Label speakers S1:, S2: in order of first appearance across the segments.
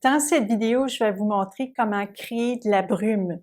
S1: Dans cette vidéo, je vais vous montrer comment créer de la brume.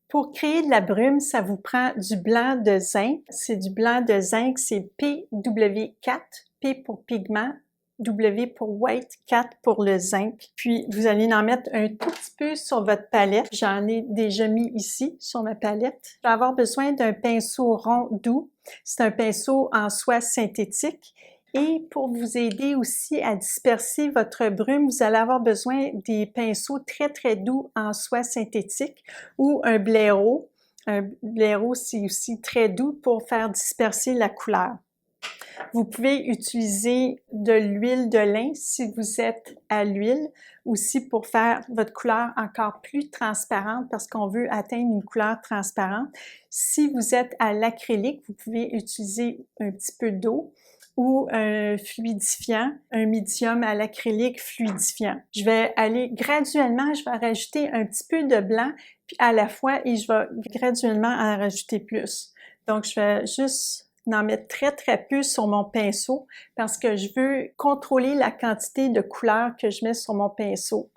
S1: Pour créer de la brume, ça vous prend du blanc de zinc. C'est du blanc de zinc, c'est PW4, P pour pigment, W pour white, 4 pour le zinc. Puis vous allez en mettre un tout petit peu sur votre palette. J'en ai déjà mis ici sur ma palette. Je vais avoir besoin d'un pinceau rond doux. C'est un pinceau en soie synthétique. Et pour vous aider aussi à disperser votre brume, vous allez avoir besoin des pinceaux très doux en soie synthétique ou un blaireau. Un blaireau, c'est aussi très doux pour faire disperser la couleur. Vous pouvez utiliser de l'huile de lin si vous êtes à l'huile, aussi pour faire votre couleur encore plus transparente parce qu'on veut atteindre une couleur transparente. Si vous êtes à l'acrylique, vous pouvez utiliser un petit peu d'eau ou un fluidifiant, un médium à l'acrylique fluidifiant. Je vais aller graduellement, je vais rajouter un petit peu de blanc puis à la fois et je vais graduellement en rajouter plus. Donc, je vais juste en mettre très peu sur mon pinceau parce que je veux contrôler la quantité de couleur que je mets sur mon pinceau.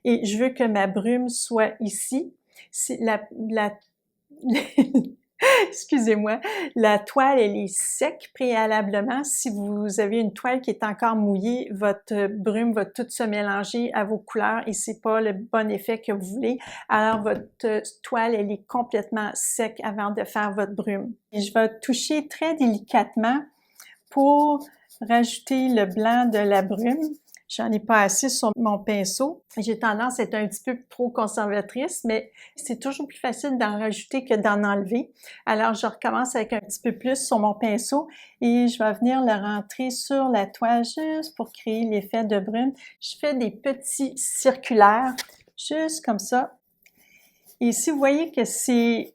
S1: Et je veux que ma brume soit ici. C'est excusez-moi, la toile, elle est sec préalablement. Si vous avez une toile qui est encore mouillée, votre brume va toute se mélanger à vos couleurs et c'est pas le bon effet que vous voulez. Alors, votre toile, elle est complètement sec avant de faire votre brume. Et je vais toucher très délicatement pour rajouter le blanc de la brume. J'en ai pas assez sur mon pinceau. J'ai tendance à être un petit peu trop conservatrice, mais c'est toujours plus facile d'en rajouter que d'en enlever. Alors, je recommence avec un petit peu plus sur mon pinceau et je vais venir le rentrer sur la toile juste pour créer l'effet de brume. Je fais des petits circulaires, juste comme ça. Et si vous voyez que c'est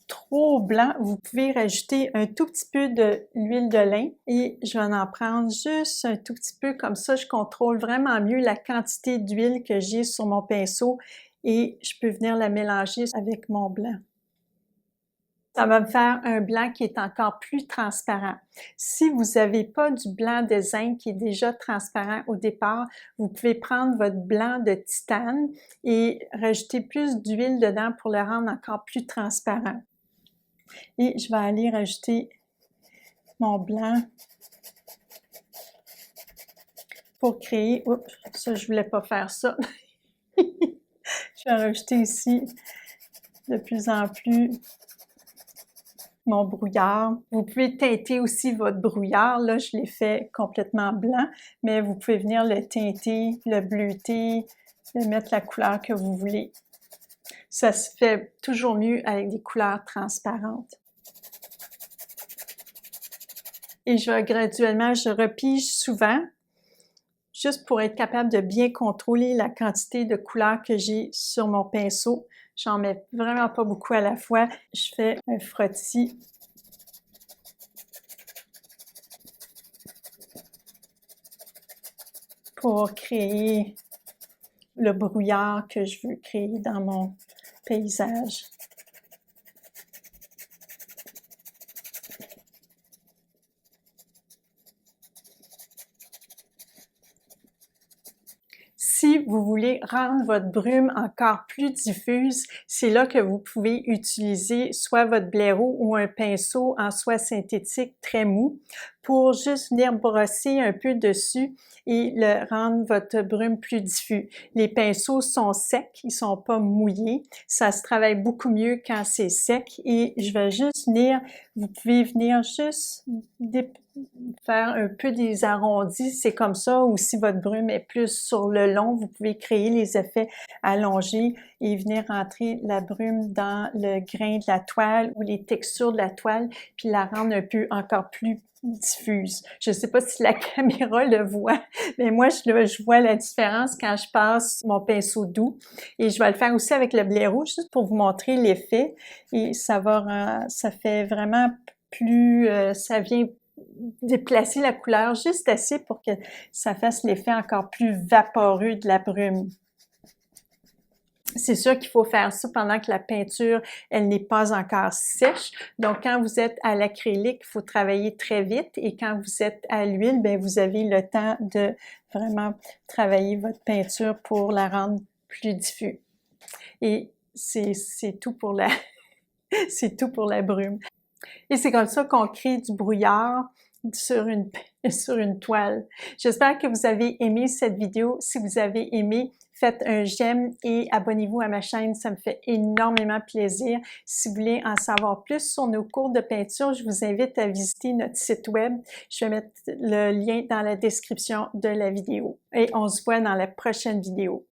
S1: trop blanc, vous pouvez rajouter un tout petit peu de l'huile de lin et je vais en prendre juste un tout petit peu, comme ça je contrôle vraiment mieux la quantité d'huile que j'ai sur mon pinceau et je peux venir la mélanger avec mon blanc. Ça va me faire un blanc qui est encore plus transparent. Si vous n'avez pas du blanc de zinc qui est déjà transparent au départ, vous pouvez prendre votre blanc de titane et rajouter plus d'huile dedans pour le rendre encore plus transparent. Et je vais aller rajouter mon blanc pour créer, oups, ça je voulais pas faire ça. Je vais rajouter ici de plus en plus mon brouillard. Vous pouvez teinter aussi votre brouillard. Là, je l'ai fait complètement blanc, mais vous pouvez venir le teinter, le bleuter, mettre la couleur que vous voulez. Ça se fait toujours mieux avec des couleurs transparentes. Et je vais graduellement, je repige souvent, juste pour être capable de bien contrôler la quantité de couleurs que j'ai sur mon pinceau. J'en mets vraiment pas beaucoup à la fois. Je fais un frottis. Pour créer le brouillard que je veux créer dans mon paysage. Si vous voulez rendre votre brume encore plus diffuse, c'est là que vous pouvez utiliser soit votre blaireau ou un pinceau en soie synthétique très mou pour juste venir brosser un peu dessus et rendre votre brume plus diffus. Les pinceaux sont secs, ils sont pas mouillés. Ça se travaille beaucoup mieux quand c'est sec et je vais juste venir, vous pouvez venir juste faire un peu des arrondis, c'est comme ça, ou si votre brume est plus sur le long, vous pouvez créer les effets allongés et venir rentrer la brume dans le grain de la toile ou les textures de la toile, puis la rendre un peu encore plus diffuse. Je ne sais pas si la caméra le voit, mais moi je vois la différence quand je passe mon pinceau doux et je vais le faire aussi avec le blaireau juste pour vous montrer l'effet et ça fait vraiment plus, ça vient déplacer la couleur juste assez pour que ça fasse l'effet encore plus vaporeux de la brume. C'est sûr qu'il faut faire ça pendant que la peinture, elle n'est pas encore sèche. Donc, quand vous êtes à l'acrylique, il faut travailler très vite et quand vous êtes à l'huile, bien, vous avez le temps de vraiment travailler votre peinture pour la rendre plus diffuse. Et c'est tout pour la, c'est tout pour la brume. Et c'est comme ça qu'on crée du brouillard sur une toile. J'espère que vous avez aimé cette vidéo. Si vous avez aimé, faites un j'aime et abonnez-vous à ma chaîne, ça me fait énormément plaisir. Si vous voulez en savoir plus sur nos cours de peinture, je vous invite à visiter notre site web. Je vais mettre le lien dans la description de la vidéo. Et on se voit dans la prochaine vidéo.